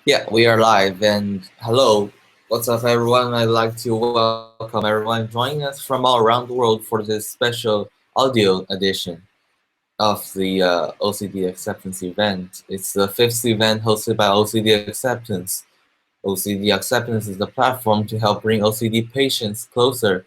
Yeah, we are live and hello. What's up, everyone? I'd like to welcome everyone joining us from all around the world for this special audio edition of the OCD Acceptance event. It's the fifth event hosted by OCD Acceptance. OCD Acceptance is the platform to help bring OCD patients closer to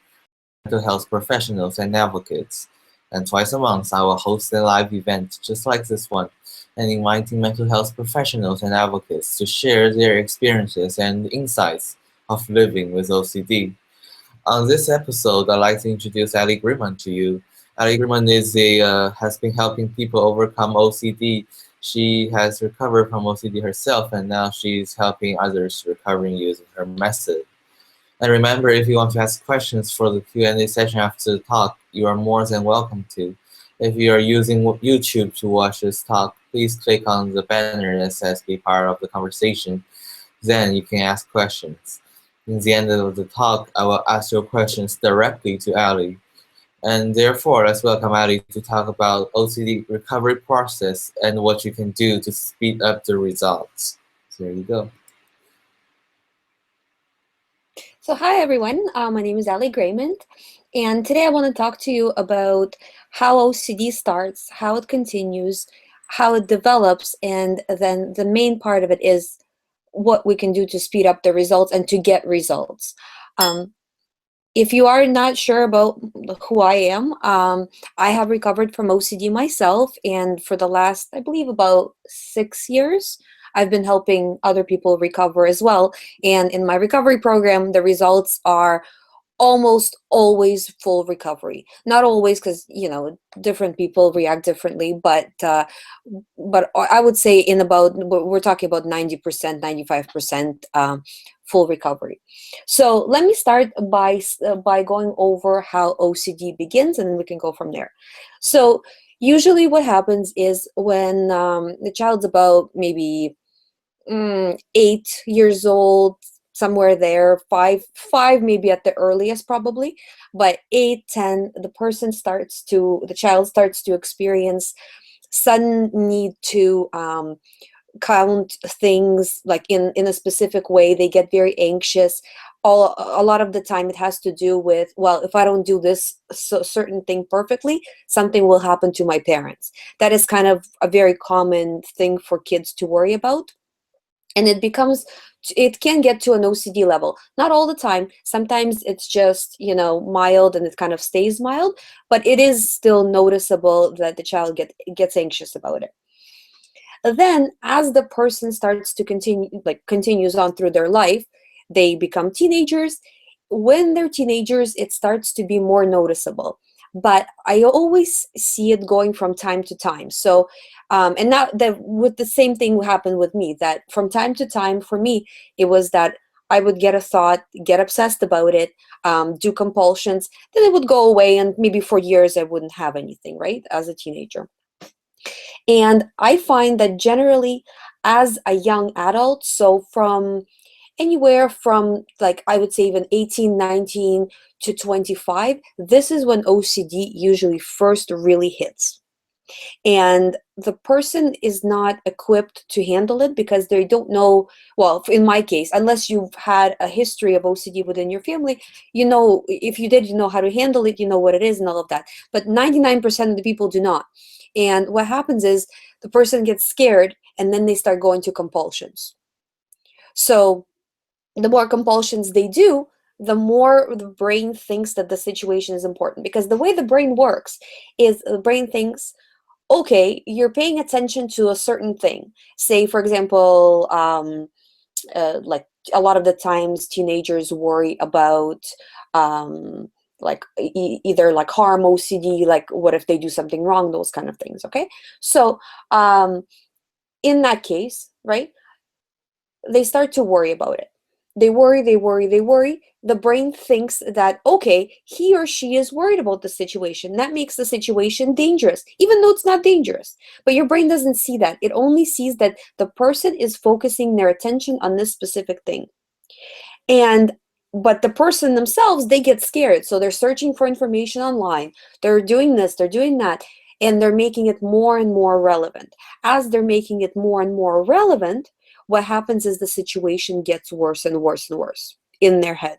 mental health professionals and advocates. And twice a month, I will host a live event just like this one and inviting mental health professionals and advocates to share their experiences and insights of living with OCD. On this episode, I'd like to introduce Ali Greymond to you. Ali Greymond has been helping people overcome OCD. She has recovered from OCD herself, and now she's helping others recovering using her method. And remember, if you want to ask questions for the Q&A session after the talk, you are more than welcome to. If you are using YouTube to watch this talk, please click on the banner that says "Be part of the conversation." Then you can ask questions. In the end of the talk, I will ask your questions directly to Ali. And therefore, let's welcome Ali to talk about OCD recovery process and what you can do to speed up the results. So there you go. So hi everyone, my name is Ali Greymond, and today I want to talk to you about how OCD starts, how it continues, how it develops, and then the main part of it is what we can do to speed up the results and to get results. Um, if you are not sure about who I am, I have recovered from OCD myself, and for the last, I believe, about 6 years, I've been helping other people recover as well. And in my recovery program, the results are almost always full recovery. Not always, because different people react differently, but I would say in about, we're talking about 90%, 95% full recovery. So let me start by going over how OCD begins, and then we can go from there. So usually what happens is when the child's about maybe 8 years old, somewhere there, five maybe at the earliest probably, but 8, 10, the child starts to experience sudden need to count things like in a specific way. They get very anxious. A lot of the time it has to do with, well, if I don't do this certain thing perfectly, something will happen to my parents. That is kind of a very common thing for kids to worry about, and it can get to an OCD level. Not all the time. Sometimes it's just mild, and it kind of stays mild, but it is still noticeable that the child gets anxious about it. Then as the person starts to continues on through their life, they become teenagers. When they're teenagers, it starts to be more noticeable, but I always see it going from time to time. So and now that with the same thing happened with me, that from time to time for me, it was that I would get a thought, get obsessed about it, do compulsions, then it would go away, and maybe for years I wouldn't have anything, right, as a teenager. And I find that generally as a young adult, so from anywhere from, like, I would say even 18, 19 to 25, this is when OCD usually first really hits. And the person is not equipped to handle it because they don't know, well, in my case, unless you've had a history of OCD within your family, if you did, you know how to handle it, you know what it is and all of that. But 99% of the people do not. And what happens is the person gets scared, and then they start going to compulsions. So the more compulsions they do, the more the brain thinks that the situation is important, because the way the brain works is the brain thinks, okay, you're paying attention to a certain thing. Say, for example, like a lot of the times teenagers worry about like either like harm, OCD, like what if they do something wrong, those kind of things. Okay, so in that case, right, they start to worry about it. They worry, they worry, they worry. The brain thinks that, okay, he or she is worried about the situation. That makes the situation dangerous, even though it's not dangerous. But your brain doesn't see that. It only sees that the person is focusing their attention on this specific thing. And but the person themselves, they get scared. So they're searching for information online. They're doing this, they're doing that. and they're making it more and more relevant. As they're making it more and more relevant, what happens is the situation gets worse and worse and worse in their head.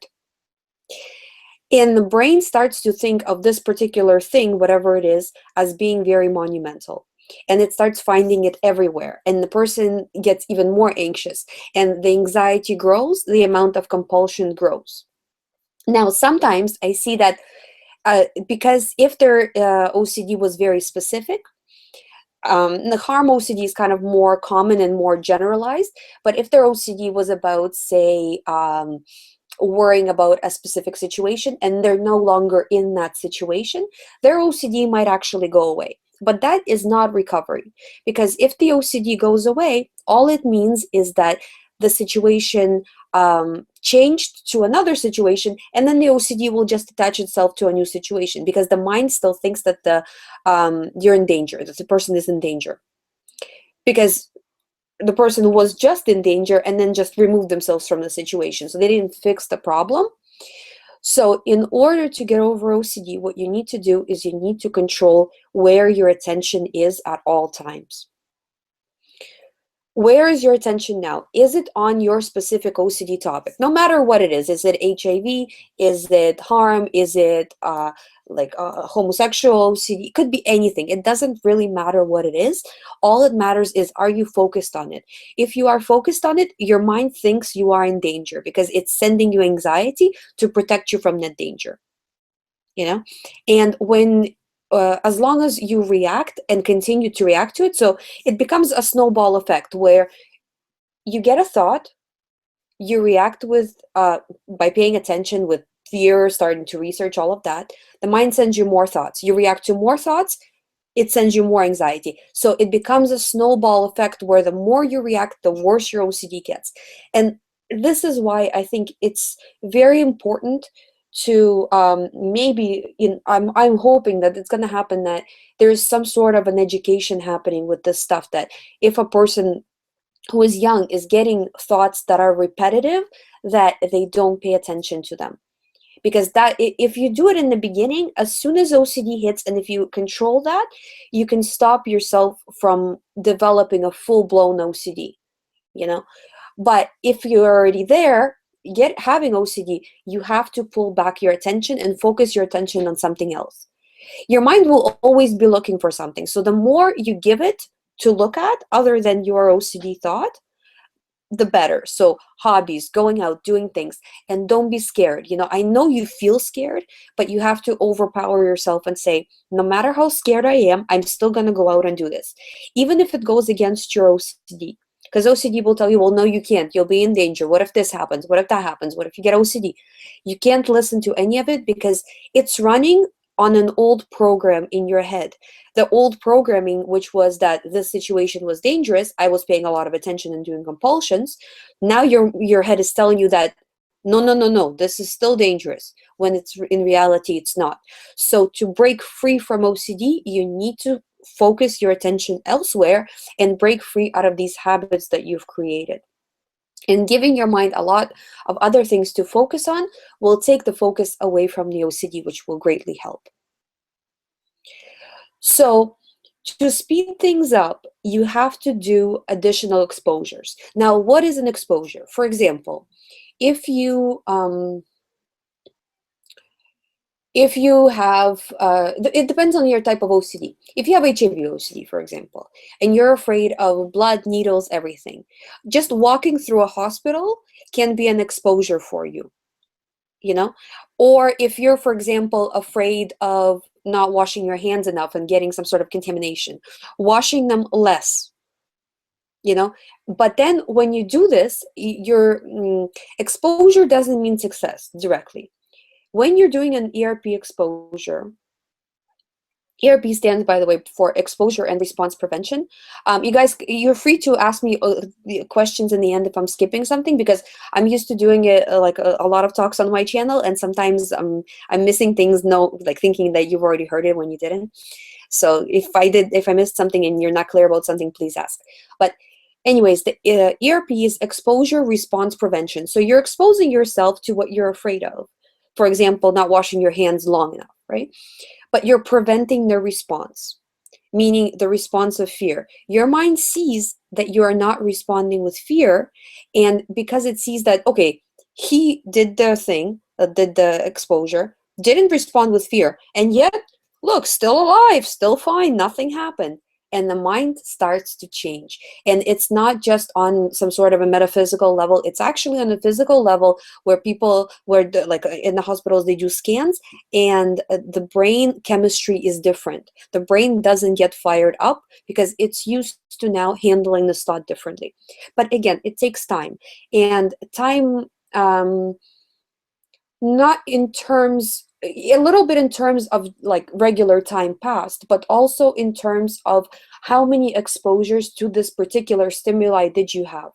And the brain starts to think of this particular thing, whatever it is, as being very monumental. And it starts finding it everywhere. And the person gets even more anxious. And the anxiety grows, the amount of compulsion grows. Now, sometimes I see that because if their OCD was very specific, the harm OCD is kind of more common and more generalized. But if their OCD was about, say, worrying about a specific situation and they're no longer in that situation, their OCD might actually go away. But that is not recovery, because if the OCD goes away, all it means is that the situation changed to another situation, and then the OCD will just attach itself to a new situation because the mind still thinks that you're in danger, that the person is in danger, because the person was just in danger and then just removed themselves from the situation. So they didn't fix the problem. So in order to get over OCD, what you need to do is you need to control where your attention is at all times. Where is your attention now? Is it on your specific OCD topic? No matter what it is. Is it HIV? Is it harm? Is it homosexual OCD? It could be anything. It doesn't really matter what it is. All it matters is, are you focused on it? If you are focused on it, your mind thinks you are in danger because it's sending you anxiety to protect you from that danger. And when as long as you react and continue to react to it, so it becomes a snowball effect where you get a thought, you react with by paying attention, with fear, starting to research all of that. The mind sends you more thoughts, you react to more thoughts, it sends you more anxiety. So it becomes a snowball effect where the more you react, the worse your OCD gets. And this is why I think it's very important to I'm hoping that it's going to happen, that there's some sort of an education happening with this stuff, that if a person who is young is getting thoughts that are repetitive, that they don't pay attention to them. Because that, if you do it in the beginning, as soon as OCD hits, and if you control that, you can stop yourself from developing a full-blown OCD. But if you're already there, having OCD, you have to pull back your attention and focus your attention on something else. Your mind will always be looking for something. So the more you give it to look at other than your OCD thought, the better. So hobbies, going out, doing things, and don't be scared. I know you feel scared, but you have to overpower yourself and say, no matter how scared I am, I'm still going to go out and do this. Even if it goes against your OCD. Because OCD will tell you, well, no, you can't. You'll be in danger. What if this happens? What if that happens? What if you get OCD? You can't listen to any of it because it's running on an old program in your head. The old programming, which was that this situation was dangerous, I was paying a lot of attention and doing compulsions. Now your head is telling you that, no, no, no, no, this is still dangerous, when it's in reality, it's not. So to break free from OCD, you need to focus your attention elsewhere and break free out of these habits that you've created. And giving your mind a lot of other things to focus on will take the focus away from the OCD, which will greatly help. So to speed things up, you have to do additional exposures. Now, what is an exposure? For example, if you have, it depends on your type of OCD. If you have HIV OCD, for example, and you're afraid of blood, needles, everything, just walking through a hospital can be an exposure for you, Or if you're, for example, afraid of not washing your hands enough and getting some sort of contamination, washing them less, But then when you do this, your exposure doesn't mean success directly. When you're doing an ERP exposure, ERP stands, by the way, for exposure and response prevention. You guys, you're free to ask me the questions in the end if I'm skipping something, because I'm used to doing it like a lot of talks on my channel, and sometimes I'm missing things, like thinking that you've already heard it when you didn't. So if I missed something and you're not clear about something, please ask. But anyways, the ERP is exposure response prevention. So you're exposing yourself to what you're afraid of. For example, not washing your hands long enough, right? But you're preventing the response. meaning the response of fear. Your mind sees that you are not responding with fear, and because it sees that, okay, he did the thing, did the exposure, didn't respond with fear, and yet, look, still alive, still fine, nothing happened. And the mind starts to change. And it's not just on some sort of a metaphysical level, it's actually on a physical level where people, like in the hospitals, they do scans, and the brain chemistry is different. The brain doesn't get fired up because it's used to now handling this thought differently. But again, it takes time. And time, not in terms, a little bit in terms of like regular time passed, but also in terms of how many exposures to this particular stimuli did you have.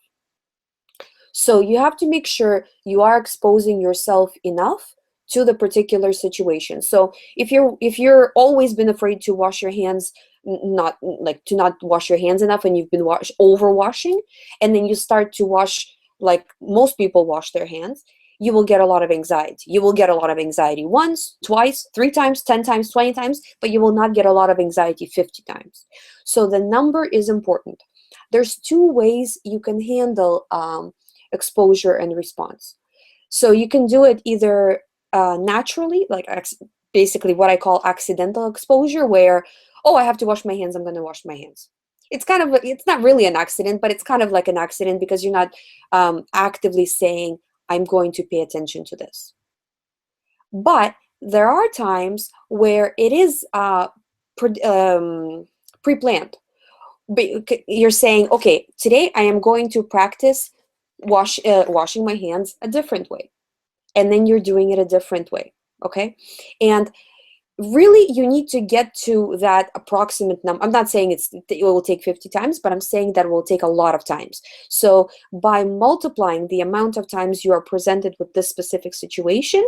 So you have to make sure you are exposing yourself enough to the particular situation. So if you're always been afraid to wash your hands, not like to not wash your hands enough, and you've been over washing, and then you start to wash like most people wash their hands, you will get a lot of anxiety. You will get a lot of anxiety once, twice, 3 times, 10 times, 20 times, but you will not get a lot of anxiety 50 times. So the number is important. There's two ways you can handle exposure and response. So you can do it either naturally, like basically what I call accidental exposure, where, oh, I have to wash my hands, I'm going to wash my hands. It's kind of, it's not really an accident, but it's kind of like an accident because you're not actively saying, I'm going to pay attention to this. But there are times where it is pre-planned. You're saying, okay, today I am going to practice washing my hands a different way, and then you're doing it a different way. Okay, and really you need to get to that approximate number. I'm not saying it will take 50 times, but I'm saying that it will take a lot of times. So by multiplying the amount of times you are presented with this specific situation,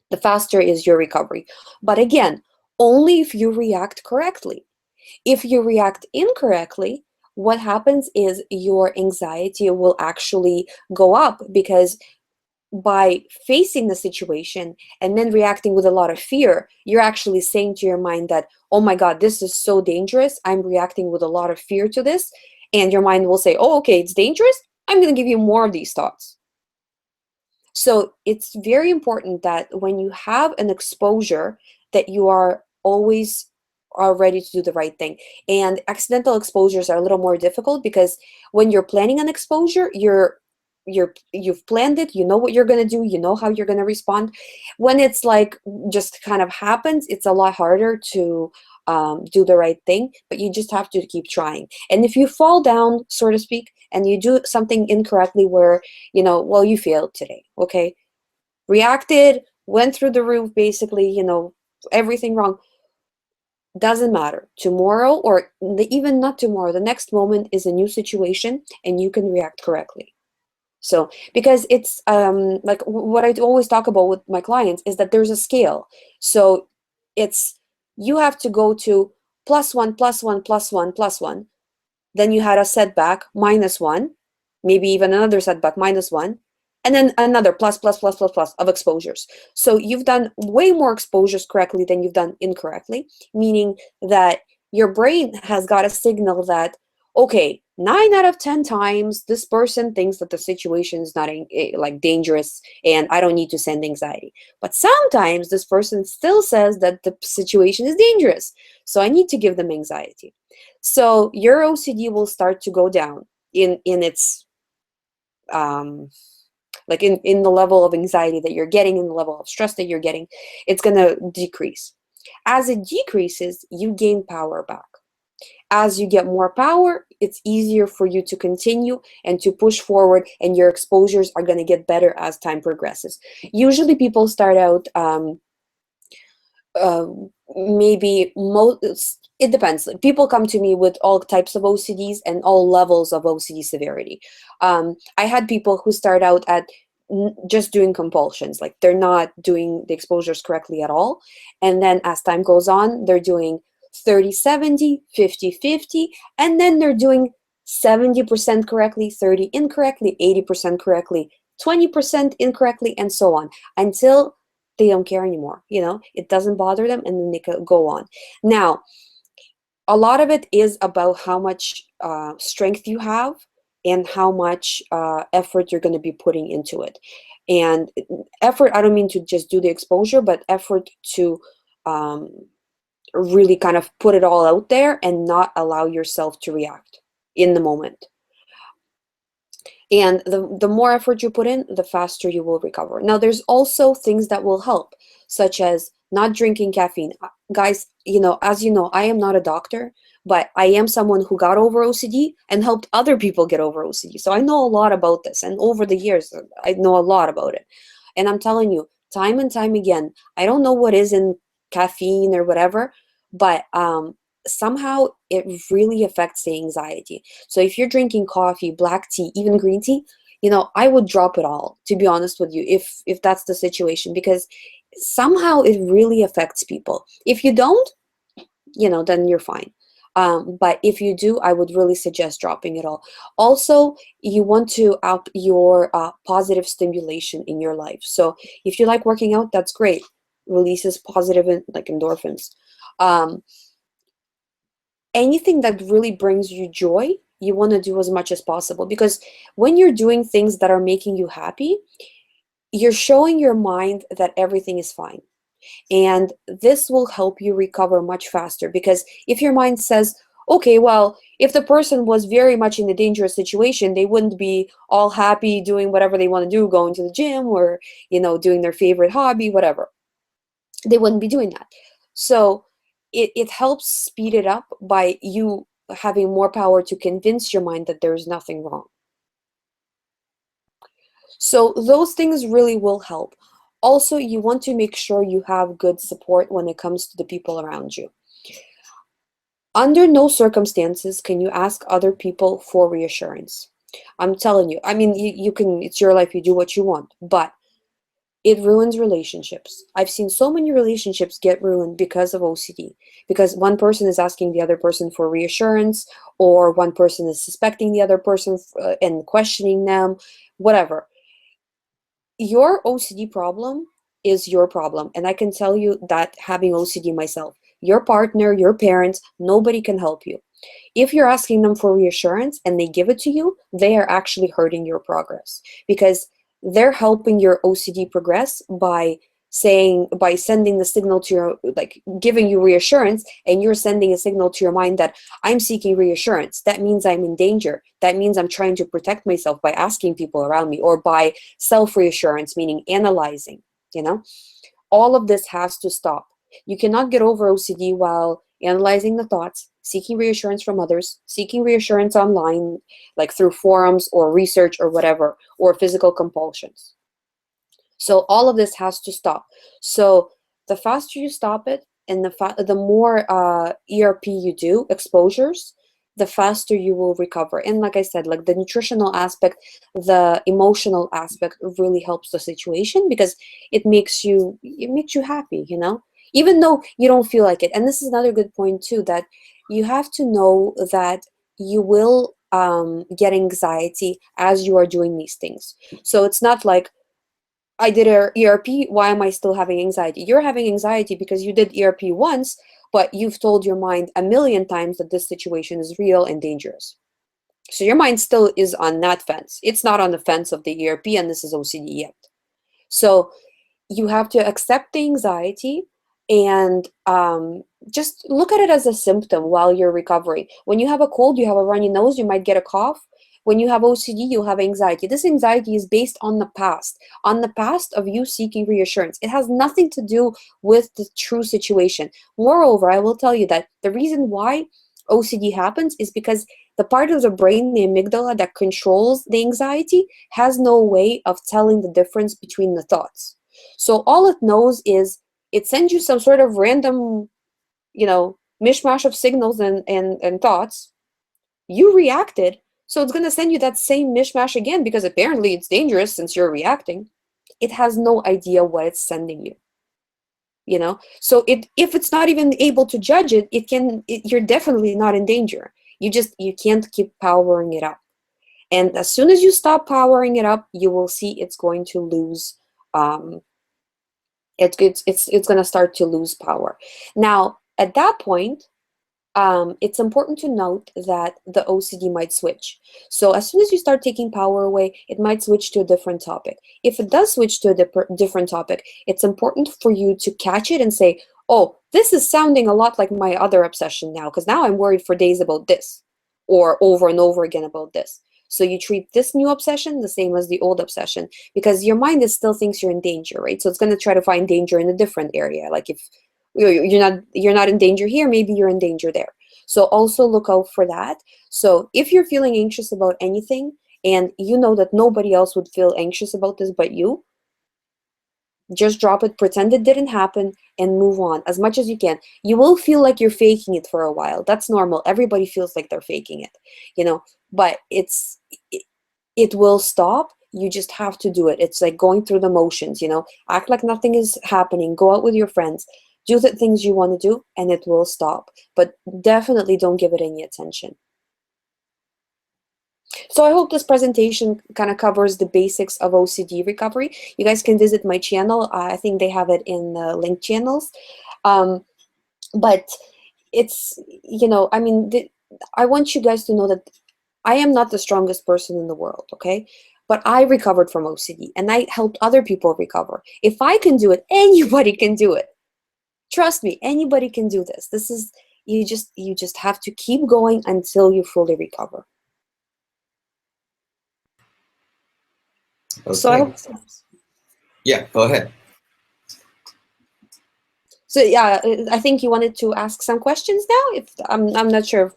the faster is your recovery. But again, only if you react correctly. If you react incorrectly, what happens is your anxiety will actually go up, because by facing the situation and then reacting with a lot of fear, you're actually saying to your mind that, oh my God, this is so dangerous. I'm reacting with a lot of fear to this. And your mind will say, oh, okay, it's dangerous. I'm going to give you more of these thoughts. So it's very important that when you have an exposure, that you are ready to do the right thing. And accidental exposures are a little more difficult because when you're planning an exposure, you've planned it, you know what you're going to do, you know how you're going to respond. When it's like just kind of happens, it's a lot harder to do the right thing, but you just have to keep trying. And if you fall down, so to speak, and you do something incorrectly where, well, you failed today, okay, reacted, went through the roof, basically, everything wrong, doesn't matter. Tomorrow, or even not tomorrow, the next moment is a new situation and you can react correctly. So, because it's like what I always talk about with my clients is that there's a scale. So it's, you have to go to +1, +1, +1, +1. Then you had a setback, -1, maybe even another setback, -1, and then another plus, plus, plus, plus, plus of exposures. So you've done way more exposures correctly than you've done incorrectly, meaning that your brain has got a signal that, okay, 9 out of 10 times this person thinks that the situation is not like dangerous and I don't need to send anxiety. But sometimes this person still says that the situation is dangerous, so I need to give them anxiety. So your OCD will start to go down in its like in the level of anxiety that you're getting, in the level of stress that you're getting. It's going to decrease. As it decreases, you gain power back. As you get more power, it's easier for you to continue and to push forward, and your exposures are going to get better as time progresses. Usually people start out uh, maybe it depends. People come to me with all types of OCDs and all levels of OCD severity. I had people who start out at just doing compulsions, like they're not doing the exposures correctly at all, and then as time goes on, they're doing 30-70, 50-50, and then they're doing 70% correctly, 30 incorrectly, 80% correctly, 20% incorrectly, and so on, until they don't care anymore. It doesn't bother them, and then they could go on. Now, A lot of it is about how much strength you have and how much effort you're going to be putting into it. And effort, I don't mean to just do the exposure, but effort to um, really kind of put it all out there and not allow yourself to react in the moment. And the more effort you put in, the faster you will recover. Now, there's also things that will help, such as not drinking caffeine. Guys, as you know, I am not a doctor, but I am someone who got over OCD and helped other people get over OCD. So I know a lot about this. And over the years, I know a lot about it. And I'm telling you, time and time again, I don't know what is in caffeine or whatever, but somehow it really affects the anxiety. So if you're drinking coffee, black tea, even green tea, I would drop it all, to be honest with you, if that's the situation, because somehow it really affects people. If you don't, then you're fine. But if you do, I would really suggest dropping it all. Also, you want to up your positive stimulation in your life. So if you like working out, that's great. Releases positive like endorphins. Um, Anything that really brings you joy, you want to do as much as possible, because when you're doing things that are making you happy, you're showing your mind that everything is fine. And this will help you recover much faster, because if your mind says, okay, well, if the person was very much in a dangerous situation, they wouldn't be all happy doing whatever they want to do, going to the gym or, doing their favorite hobby, whatever. They wouldn't be doing that. So it helps speed it up by you having more power to convince your mind that there's nothing wrong. So those things really will help. Also, you want to make sure you have good support when it comes to the people around you. Under no circumstances can you ask other people for reassurance. I'm telling you, I mean, you can, it's your life, you do what you want, but it ruins relationships. I've seen so many relationships get ruined because of OCD, because one person is asking the other person for reassurance, or one person is suspecting the other person and questioning them, whatever. Your OCD problem is your problem. And I can tell you that, having OCD myself, your partner, your parents, nobody can help you. If you're asking them for reassurance and they give it to you, they are actually hurting your progress, because they're helping your OCD progress by sending the signal to your, like, giving you reassurance, and you're sending a signal to your mind that I'm seeking reassurance. That means I'm in danger. That means I'm trying to protect myself by asking people around me, or by self-reassurance, meaning analyzing, you know? All of this has to stop. You cannot get over OCD while analyzing the thoughts, seeking reassurance from others, seeking reassurance online, like through forums or research or whatever, or physical compulsions. So all of this has to stop. So the faster you stop it, and the more ERP you do, exposures, the faster you will recover. And like I said, like the nutritional aspect, the emotional aspect really helps the situation, because it makes you happy, even though you don't feel like it. And this is another good point too, that you have to know that you will get anxiety as you are doing these things. So it's not like, I did a ERP, why am I still having anxiety? You're having anxiety because you did ERP once, but you've told your mind a million times that this situation is real and dangerous. So your mind still is on that fence. It's not on the fence of the ERP and this is OCD yet. So you have to accept the anxiety, and just look at it as a symptom while you're recovering. When you have a cold, you have a runny nose, you might get a cough. When you have OCD, you'll have anxiety. This anxiety is based on the past of you seeking reassurance. It has nothing to do with the true situation. Moreover, I will tell you that the reason why OCD happens is because the part of the brain, the amygdala, that controls the anxiety has no way of telling the difference between the thoughts. So all it knows is it sends you some sort of random, mishmash of signals and thoughts. You reacted, so it's going to send you that same mishmash again, because apparently it's dangerous since you're reacting. It has no idea what it's sending you. So if it's not even able to judge it, you're definitely not in danger. You can't keep powering it up. And as soon as you stop powering it up, you will see it's going to lose um, it's going to start to lose power. Now, at that point, it's important to note that the OCD might switch. So as soon as you start taking power away, it might switch to a different topic. If it does switch to a different topic, it's important for you to catch it and say, oh, this is sounding a lot like my other obsession now, because now I'm worried for days about this, or over and over again about this. So you treat this new obsession the same as the old obsession, because your mind is still thinks you're in danger, right? So it's going to try to find danger in a different area. Like if you're not in danger here, maybe you're in danger there. So also look out for that. So if you're feeling anxious about anything and you know that nobody else would feel anxious about this but you, just drop it, pretend it didn't happen, and move on as much as you can. You will feel like you're faking it for a while. That's normal. Everybody feels like they're faking it, you know, but it, it will stop. You just have to do it. It's like going through the motions, act like nothing is happening, go out with your friends, do the things you want to do, and it will stop. But definitely don't give it any attention. So I hope this presentation kind of covers the basics of OCD recovery. You guys can visit my channel. I think they have it in the link channels. Um, but it's, I mean, I want you guys to know that I am not the strongest person in the world, okay? But I recovered from OCD and I helped other people recover. If I can do it, anybody can do it. Trust me, anybody can do this. This is, you just have to keep going until you fully recover. So I Okay. hope. Yeah, go ahead. So yeah, I think you wanted to ask some questions now. If I'm not sure.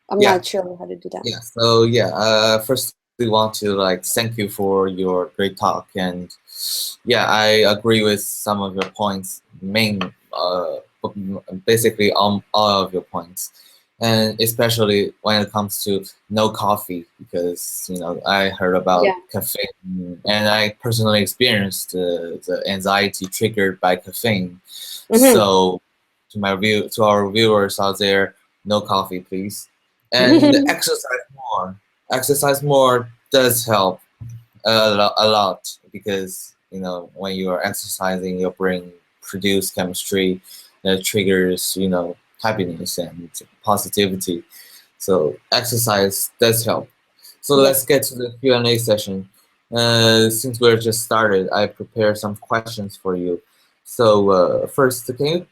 I'm Yeah, not sure how to do that. yeah. So yeah, first we want to like thank you for your great talk, and yeah, I agree with some of your points. Basically all of your points, and especially when it comes to no coffee, because I heard about Yeah. caffeine, and I personally experienced the anxiety triggered by caffeine. Mm-hmm. So to our viewers out there, no coffee, please, and exercise more does help a lot, because when you are exercising, your brain produce chemistry that triggers happiness and positivity. So exercise does help. So let's Yes. get to the Q&A session. Since we're just started, I prepared some questions for you. So first, can you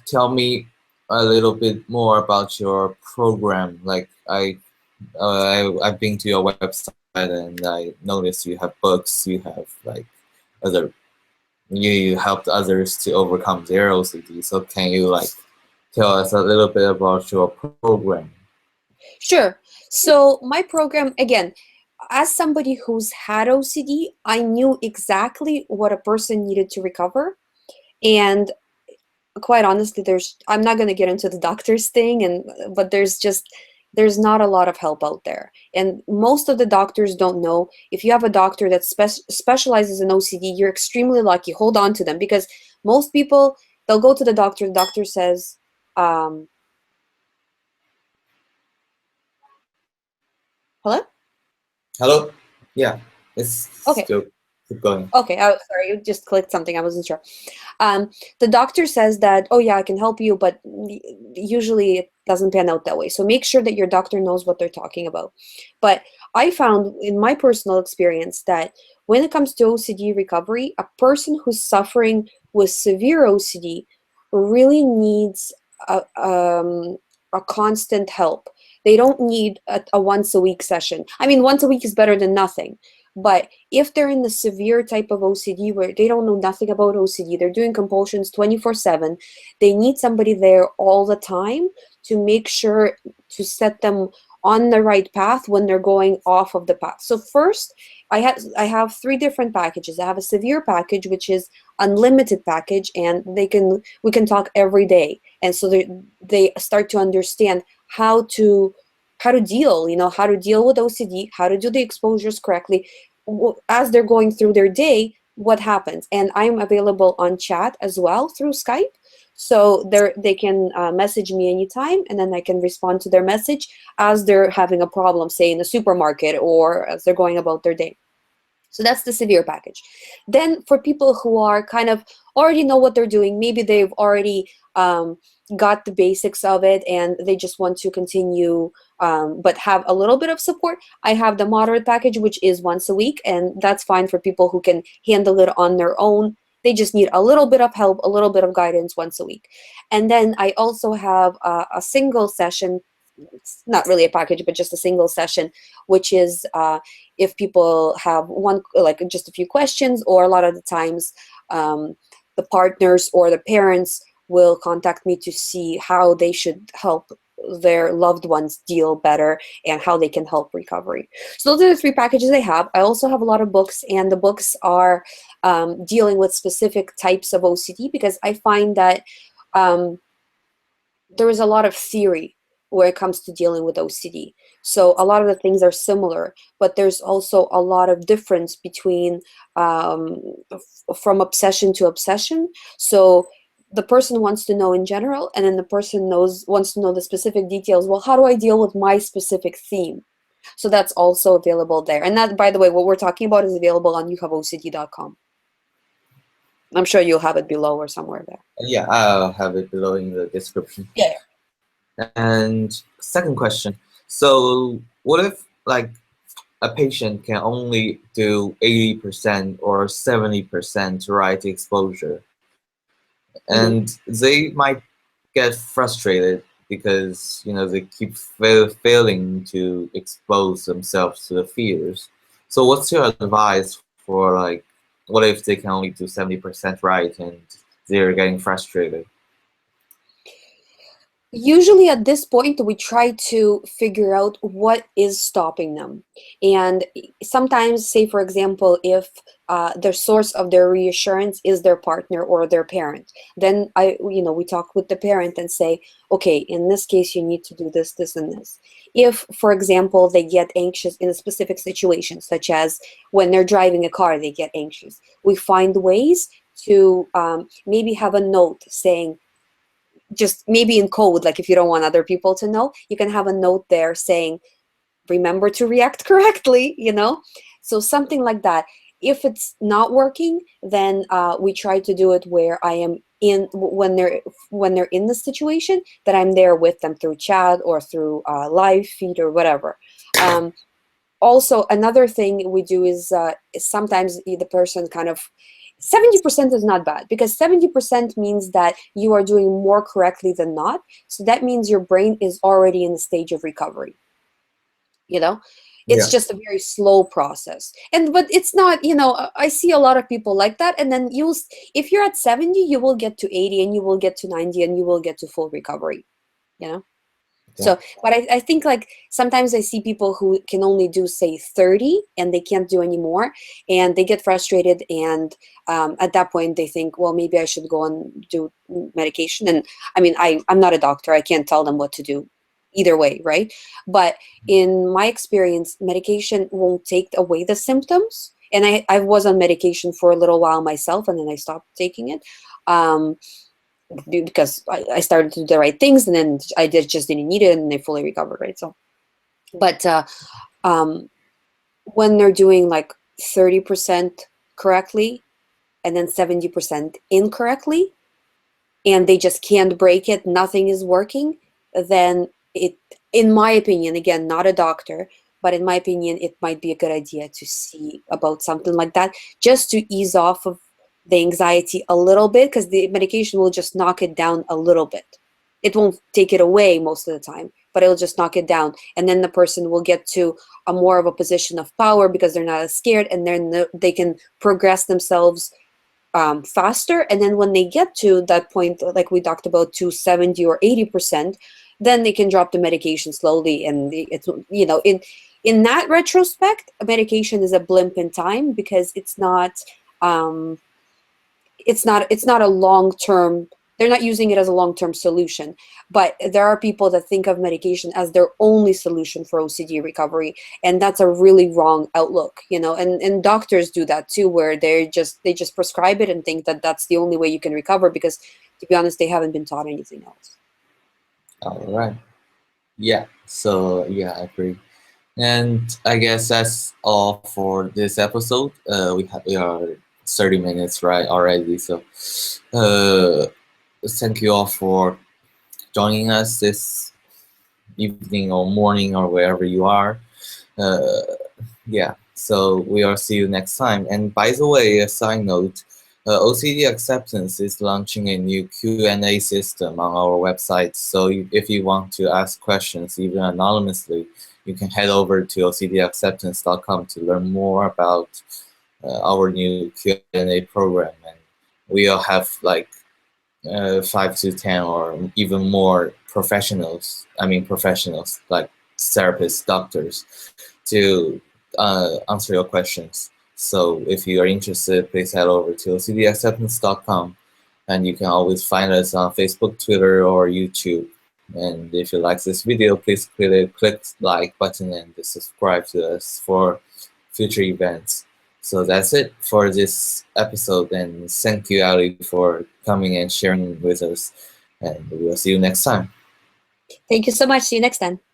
tell me a little bit more about your program? I've been to your website and I noticed you have books, you have other, you helped others to overcome their OCD. So can you tell us a little bit about your program? Sure. So my program, again, as somebody who's had OCD, I knew exactly what a person needed to recover. And quite honestly, I'm not going to get into the doctor's thing, but there's not a lot of help out there. And most of the doctors don't know. If you have a doctor that specializes in OCD, you're extremely lucky. Hold on to them, because most people, they'll go to the doctor says, um, hello? Hello? Yeah, it's Okay. still keep going. Okay, sorry, you just clicked something. I wasn't sure. Um, the doctor says that, oh yeah, I can help you, but usually it doesn't pan out that way. So make sure that your doctor knows what they're talking about. But I found in my personal experience that when it comes to OCD recovery, a person who's suffering with severe OCD really needs a constant help. They don't need a once a week session. I mean, once a week is better than nothing. But if they're in the severe type of OCD where they don't know nothing about OCD, they're doing compulsions 24/7, they need somebody there all the time to make sure to set them on the right path when they're going off of the path. So first, I have three different packages. I have a severe package, which is unlimited package, and we can talk every day. And so they start to understand how to deal, how to deal with OCD, how to do the exposures correctly as they're going through their day, what happens. And I'm available on chat as well through Skype. So they can message me anytime, and then I can respond to their message as they're having a problem, say in the supermarket, or as they're going about their day. So that's the severe package. Then for people who are kind of already know what they're doing, maybe they've already got the basics of it and they just want to continue, but have a little bit of support, I have the moderate package, which is once a week, and that's fine for people who can handle it on their own. They just need a little bit of help, a little bit of guidance once a week. And then I also have a single session. It's not really a package, but just a single session, which is if people have one, like just a few questions, or a lot of the times um, the partners or the parents will contact me to see how they should help their loved ones deal better and how they can help recovery. So those are the three packages I have. I also have a lot of books, and the books are dealing with specific types of OCD, because I find that um, there is a lot of theory where it comes to dealing with OCD. So a lot of the things are similar, but there's also a lot of difference between um, from obsession to obsession. So the person wants to know in general, and then the person wants to know the specific details. Well, how do I deal with my specific theme? So that's also available there. And that, by the way, what we're talking about is available on youhaveocd.com. I'm sure you'll have it below or somewhere there. Yeah, I'll have it below in the description. Yeah. And second question. So what if like a patient can only do 80% or 70% right exposure, Mhm. and they might get frustrated because they keep failing to expose themselves to the fears. So what's your advice for like what if they can only do 70% right and they're getting frustrated? Usually at this point, we try to figure out what is stopping them. And sometimes, say, for example, if the source of their reassurance is their partner or their parent, then we talk with the parent and say, okay, in this case, you need to do this, this, and this. If, for example, they get anxious in a specific situation, such as when they're driving a car, they get anxious, we find ways to maybe have a note saying, just maybe in code, like if you don't want other people to know, you can have a note there saying, remember to react correctly. So something like that. If it's not working, then we try to do it where I am in, when they're in the situation, that I'm there with them through chat or through live feed or whatever. Also, another thing we do is sometimes the person kind of, 70% is not bad, because 70% means that you are doing more correctly than not. So that means your brain is already in the stage of recovery. You know, it's Yeah. just a very slow process. But it's not, I see a lot of people like that. And then if you're at 70, you will get to 80, and you will get to 90, and you will get to full recovery. You know? Yeah. So, but I think like sometimes I see people who can only do, say, 30, and they can't do any more, and they get frustrated. And at that point, they think, well, maybe I should go and do medication. And I mean, I'm not a doctor. I can't tell them what to do either way, right? But in my experience, medication won't take away the symptoms. And I was on medication for a little while myself, and then I stopped taking it. Um, because I started to do the right things, and then just didn't need it, and they fully recovered, right? So, but um, when they're doing like 30% correctly and then 70% incorrectly, and they just can't break it, nothing is working, then in my opinion, again, not a doctor, but in my opinion, it might be a good idea to see about something like that, just to ease off of the anxiety a little bit, because the medication will just knock it down a little bit. It won't take it away most of the time, but it'll just knock it down. And then the person will get to a more of a position of power, because they're not as scared, and then they can progress themselves faster. And then when they get to that point, like we talked about, to 70 or 80%, then they can drop the medication slowly. And it's, in that retrospect, medication is a blimp in time, because um, it's not a long-term, they're not using it as a long-term solution. But there are people that think of medication as their only solution for OCD recovery, and that's a really wrong outlook. And doctors do that too, where they just prescribe it and think that that's the only way you can recover, because to be honest, they haven't been taught anything else. All right. Yeah. So yeah, I agree. And I guess that's all for this episode. We are 30 minutes right already. So uh, thank you all for joining us this evening or morning or wherever you are. Uh, yeah, so we'll see you next time. And by the way, a side note, OCD Acceptance is launching a new Q&A system on our website. So if you want to ask questions, even anonymously, you can head over to ocdacceptance.com to learn more about our new Q&A program. And we'll have like 5 to 10 or even more professionals like therapists, doctors, to answer your questions. So if you are interested, please head over to ocdacceptance.com, and you can always find us on Facebook, Twitter, or YouTube. And if you like this video, please click like button and subscribe to us for future events. So that's it for this episode, and thank you, Ali, for coming and sharing with us. And we'll see you next time. Thank you so much. See you next time.